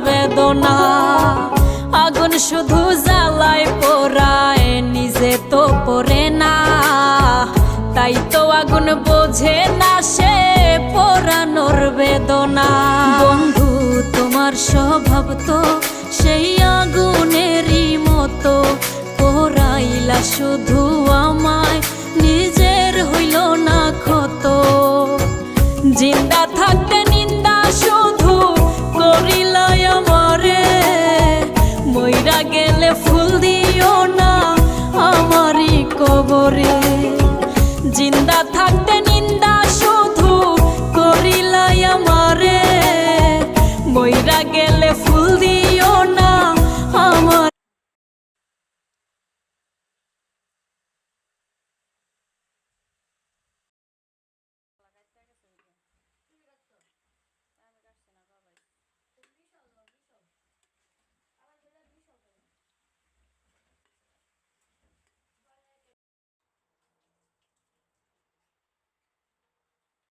বেদনা। আগুন শুধু জ্বালায় পোড়ায়, নিজে তো পড়ে না, তাই তো আগুন বোঝে না সে পোড়ানোর বেদনা। বন্ধু তোমার স্বভাব তো সেই আগুনেরই মতো, পোড়াইলা শুধু আমায়, নিজের হইল না ক্ষত। জিন্দা থাকতে নিন্দা শুধু করিলাই আমারে, মইরা গেলে ফুল দিও না আমারই কবরে। জিন্দা থাকতে নিন্দা শুধু করিলাই আমারে, মইরা গেলে ফুল দিও না আমার